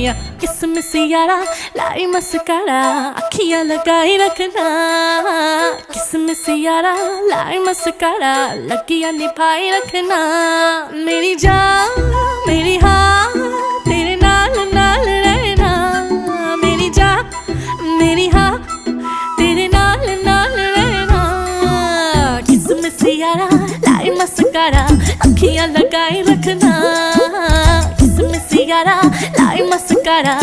मेरिया किसमिस यारा लाई मस्कारा अखियां लगाई रखना किसमिस यारा लाई मस्कारा लगियां निभाई रखना मेरी जान मेरी हाँ तेरे नाल नाल रहना मेरी जान मेरी हाँ तेरे नाल नाल रहना किसमिस यारा लाई मस्कारा अखियां लगाई रखना किसमिस यारा लाई मस्कारा